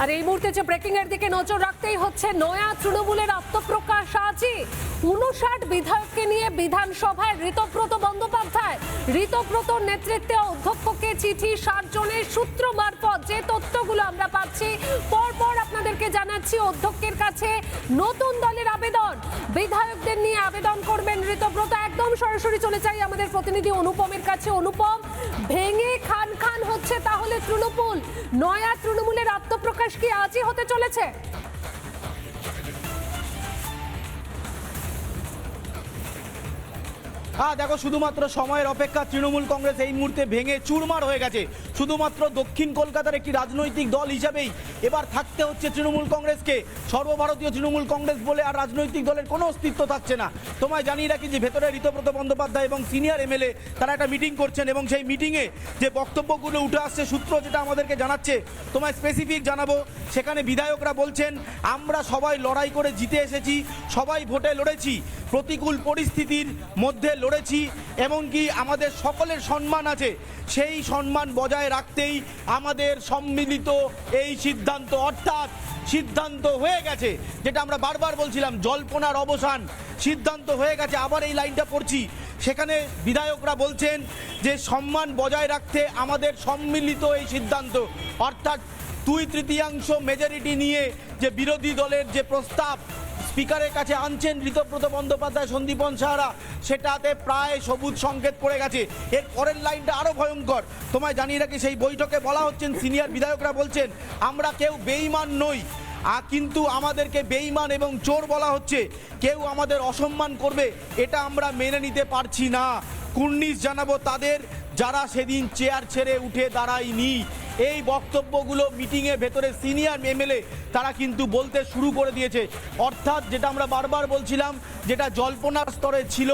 আর এই মুহূর্তে যে ব্রেকিং এর দিকে নজর রাখতেই হচ্ছে, নয়া তৃণমূলের আত্মপ্রকাশ আজই 59 বিধায়ককে নিয়ে বিধানসভায় ঋতব্রত বন্দ্যোপাধ্যায়। ঋতব্রতর নেতৃত্বে অধ্যক্ষকে চিঠি 60 জনের সূত্র মারফত যে তথ্যগুলো আমরা পাচ্ছি পরপর আপনাদেরকে জানাচ্ছি। অধ্যক্ষের কাছে নতুন দলের আবেদন, বিধায়কদের নিয়ে আবেদন করবেন ঋতব্রত। একদম সরাসরি চলে যাই আমাদের প্রতিনিধি অনুপমের কাছে। অনুপম, ভেঙে খান খান হচ্ছে তাহলে তৃণমূল, নয়া তৃণমূলের আত্মপ্রকাশ কি আজই হতে চলেছে? হ্যাঁ দেখো, শুধুমাত্র সময়ের অপেক্ষা। তৃণমূল কংগ্রেস এই মুহূর্তে ভেঙে চুরমার হয়ে গেছে। শুধুমাত্র দক্ষিণ কলকাতার একটি রাজনৈতিক দল হিসাবেই এবার থাকতে হচ্ছে তৃণমূল কংগ্রেসকে। সর্বভারতীয় তৃণমূল কংগ্রেস বলে আর রাজনৈতিক দলের কোনো অস্তিত্ব থাকছে না। তোমায় জানিয়ে রাখি যে ভেতরে ঋতব্রত বন্দ্যোপাধ্যায় এবং সিনিয়র এমএলএ তারা একটা মিটিং করছেন, এবং সেই মিটিংয়ে যে বক্তব্যগুলো উঠে আসছে, সূত্র যেটা আমাদেরকে জানাচ্ছে, তোমায় স্পেসিফিক জানাবো। সেখানে বিধায়করা বলছেন, আমরা সবাই লড়াই করে জিতে এসেছি, সবাই ভোটে লড়েছি, প্রতিকূল পরিস্থিতির মধ্যে লড়েছি, এমনকি আমাদের সকলের সম্মান আছে, সেই সম্মান বজায় রাখতেই আমাদের সম্মিলিত এই সিদ্ধান্ত, অর্থাৎ সিদ্ধান্ত হয়ে গেছে, যেটা আমরা বারবার বলছিলাম, জল্পনার অবসান, সিদ্ধান্ত হয়ে গেছে। আবার এই লাইনটা পড়ছি, সেখানে বিধায়করা বলছেন যে সম্মান বজায় রাখতে আমাদের সম্মিলিত এই সিদ্ধান্ত, অর্থাৎ 2/3 মেজরিটি নিয়ে যে বিরোধী দলের যে প্রস্তাব স্পিকারের কাছে আনছেন ঋতব্রত বন্দ্যোপাধ্যায়, সন্দীপন সাহারা, সেটাতে প্রায় সবুজ সংকেত পড়ে গেছে। এর পরের লাইনটা আরও ভয়ঙ্কর। তোমায় জানিয়ে রাখি, সেই বৈঠকে বলা হচ্ছেন, সিনিয়র বিধায়করা বলছেন, আমরা কেউ বেঈমান নই, কিন্তু আমাদেরকে বেঈমান এবং চোর বলা হচ্ছে। কেউ আমাদের অসম্মান করবে, এটা আমরা মেনে নিতে পারছি না। কুর্নিশ জানাবো তাদের, যারা সেদিন চেয়ার ছেড়ে উঠে দাঁড়ায়নি। এই বক্তব্যগুলো মিটিংয়ে ভেতরে সিনিয়র এমএলএ তারা কিন্তু বলতে শুরু করে দিয়েছে। অর্থাৎ যেটা আমরা বারবার বলছিলাম, যেটা জল্পনার স্তরে ছিল,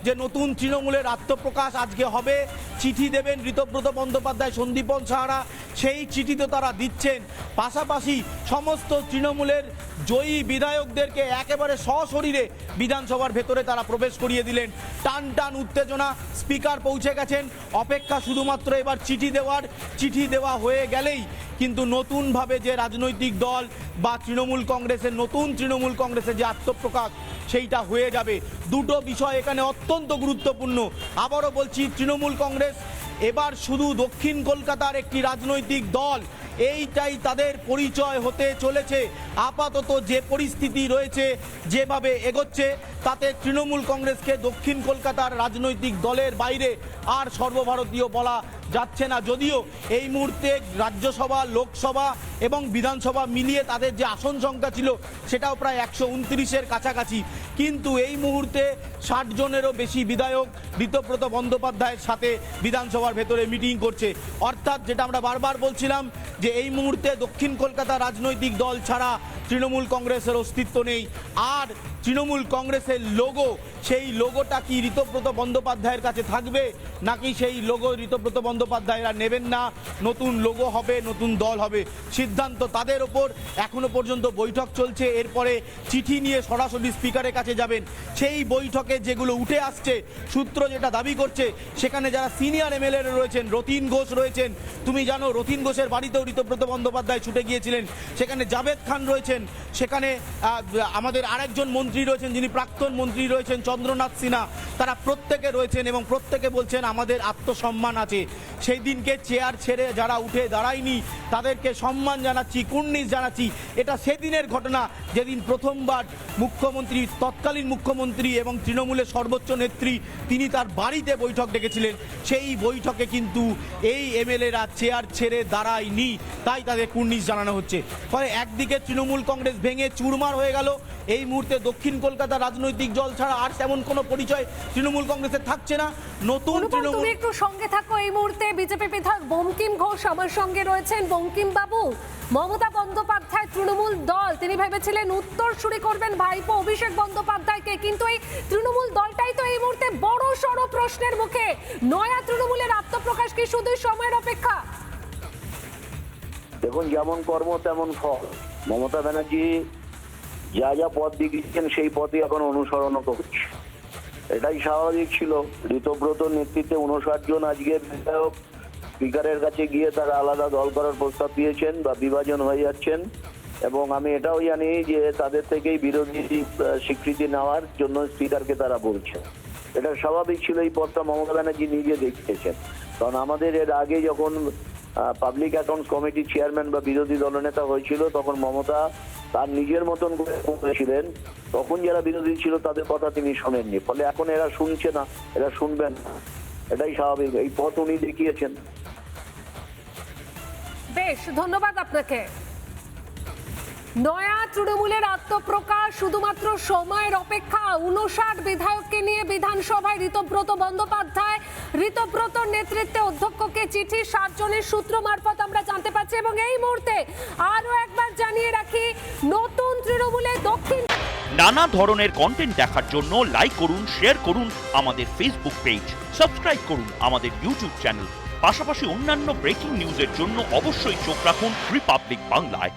যে নতুন তৃণমূলের আত্মপ্রকাশ আজকে হবে, চিঠি দেবেন ঋতব্রত বন্দ্যোপাধ্যায়, সন্দীপন সাহারা, সেই চিঠি তো তারা দিচ্ছেন। পাশাপাশি সমস্ত তৃণমূলের জয়ী বিধায়কদেরকে একেবারে সশরীরে বিধানসভার ভেতরে তারা প্রবেশ করিয়ে দিলেন। টান টান উত্তেজনা, স্পিকার পৌঁছে গেছেন, অপেক্ষা শুধুমাত্র এবার চিঠি দেওয়ার। চিঠি দেওয়া হয়ে গেলেই কিন্তু নতুনভাবে যে রাজনৈতিক দল বা তৃণমূল কংগ্রেসের, নতুন তৃণমূল কংগ্রেসের যে আত্মপ্রকাশ, সেইটা হয়ে যাবে। দুটো বিষয় এখানে অত্যন্ত গুরুত্বপূর্ণ। আবারও বলছি, তৃণমূল কংগ্রেস এবার শুধু দক্ষিণ কলকাতার একটি রাজনৈতিক দল, এইটাই তাদের পরিচয় হতে চলেছে। আপাতত যে পরিস্থিতি রয়েছে, যেভাবে এগোচ্ছে, তাতে তৃণমূল কংগ্রেসকে দক্ষিণ কলকাতার রাজনৈতিক দলের বাইরে আর সর্বভারতীয় বলা যাচ্ছে না। যদিও এই মুহূর্তে রাজ্যসভা, লোকসভা এবং বিধানসভা মিলিয়ে তাদের যে আসন সংখ্যা ছিল, সেটাও প্রায় 129-এর কাছাকাছি, কিন্তু এই মুহূর্তে 60 জনেরও বেশি বিধায়ক ঋতব্রত বন্দ্যোপাধ্যায়ের সাথে বিধানসভার ভেতরে মিটিং করছে। অর্থাৎ যেটা আমরা বারবার বলছিলাম, যে এই মুহূর্তে দক্ষিণ কলকাতা রাজনৈতিক দল ছাড়া তৃণমূল কংগ্রেসের অস্তিত্ব নেই। আর তৃণমূল কংগ্রেসের লোগো, সেই লোগোটা কি ঋতব্রত বন্দ্যোপাধ্যায়ের কাছে থাকবে, নাকি সেই লোগো ঋতব্রত বন্দ্যোপাধ্যায়রা নেবেন না, নতুন লোগো হবে, নতুন দল হবে, সিদ্ধান্ত তাদের ওপর। এখনো পর্যন্ত বৈঠক চলছে, এরপরে চিঠি নিয়ে সরাসরি স্পিকারের কাছে যাবেন। সেই বৈঠকে যেগুলো উঠে আসছে, সূত্র যেটা দাবি করছে, সেখানে যারা সিনিয়র এমএলএ রয়েছেন, রতিন ঘোষ রয়েছেন, তুমি জানো রতিন ঘোষের বাড়িতেও ঋতব্রত বন্দ্যোপাধ্যায় ছুটে গিয়েছিলেন, সেখানে জাভেদ খান রয়েছেন, সেখানে আমাদের আরেকজন মন্ত্রী রয়েছেন, যিনি প্রাক্তন মন্ত্রী রয়েছেন, চন্দ্রনাথ সিনহা, তারা প্রত্যেকে রয়েছেন এবং প্রত্যেকে বলছেন আমাদের আত্মসম্মান আছে। সেই দিনকে চেয়ার ছেড়ে যারা উঠে দাঁড়ায়নি, তাদেরকে সম্মান জানাচ্ছি, কুর্নিশ জানাচ্ছি। এটা সেদিনের ঘটনা, যেদিন প্রথমবার মুখ্যমন্ত্রী, তৎকালীন মুখ্যমন্ত্রী এবং তৃণমূলের সর্বোচ্চ নেত্রী, তিনি তার বাড়িতে বৈঠক ডেকেছিলেন। সেই বৈঠকে কিন্তু এই এমএলএরা চেয়ার ছেড়ে দাঁড়ায়নি, তাই তাদের কুর্নিশ জানানো হচ্ছে। ফলে একদিকে তৃণমূল কংগ্রেস ভেঙে চুরমার হয়ে গেল। এই মুহূর্তে দক্ষিণ কলকাতা রাজনৈতিক দল ছাড়া আর তেমন কোনো পরিচয় তৃণমূল কংগ্রেসের থাকছে না। নতুন তৃণমূল, তুমি একটু সঙ্গে থাকো। এই মুহূর্তে বিজেপি বিধায়ক বঙ্কিম ঘোষ আমার সঙ্গে রয়েছেন। বঙ্কিম বাবু, মমতা বন্দ্যোপাধ্যায় তৃণমূল দল, তিনি ভেবেছিলেন উত্তরসূরি করবেন ভাইপো অভিষেক বন্দ্যোপাধ্যায়কে, কিন্তু এই তৃণমূল দলটাই তো এই মুহূর্তে বড় সড় প্রশ্নের মুখে। নয়া তৃণমূলের আত্মপ্রকাশ কি শুধু সময়ের অপেক্ষা? দেখুন, যেমন কর্ম তেমন ফল। মমতা ব্যানার্জি যা যা পথ দেখিয়েছেন, সেই পথে এখন অনুসরণ করছে। এটাই স্বাভাবিক ছিল। ঋতব্রত নেতৃত্বে 59 জন আজকের বিধায়ক স্পিকারের কাছে গিয়ে তারা আলাদা দল করার প্রস্তাব দিয়েছেন বা বিভাজন হয়ে যাচ্ছেন, এবং আমি এটাও জানি যে তাদের থেকেই বিরোধী স্বীকৃতি নেওয়ার জন্য স্পিকারকে তারা বলছে। এটা স্বাভাবিক ছিল, এই পথটা মমতা ব্যানার্জি নিজে দেখিয়েছেন। কারণ আমাদের এর আগে যখন পাবলিক অ্যাকাউন্টস কমিটির চেয়ারম্যান বা বিরোধী দলনেতা হয়েছিল, তখন মমতা তার নিজের মতন করেছিলেন, তখন যারা বিরোধী ছিল তাদের কথা তিনি শোনেননি। ফলে এখন এরা শুনছে না, এরা শুনবেন না, এটাই স্বাভাবিক। এই পথ উনি দেখিয়েছেন। বেশ, ধন্যবাদ আপনাকে। নয়া তৃণমূলের আত্মপ্রকাশ, শুধুমাত্র সময়ের অপেক্ষা। 59 বিধায়ককে নিয়ে বিধানসভায় ঋতব্রত বন্দ্যোপাধ্যায়, ঋতব্রতর নেতৃত্বে অধ্যক্ষকে চিঠি 7 জনের সূত্র মারফত আমরা জানতে পারছি। এবং এই মুহূর্তে আরো একবার জানিয়ে রাখি, নতুন তৃণমূলে দক্ষিণ নানা ধরনের কন্টেন্ট দেখার জন্য লাইক করুন, শেয়ার করুন আমাদের ফেসবুক পেজ, সাবস্ক্রাইব করুন আমাদের ইউটিউব চ্যানেল। পাশাপাশি অন্যান্য ব্রেকিং নিউজের জন্য অবশ্যই চোখ রাখুন রিপাবলিক বাংলায়।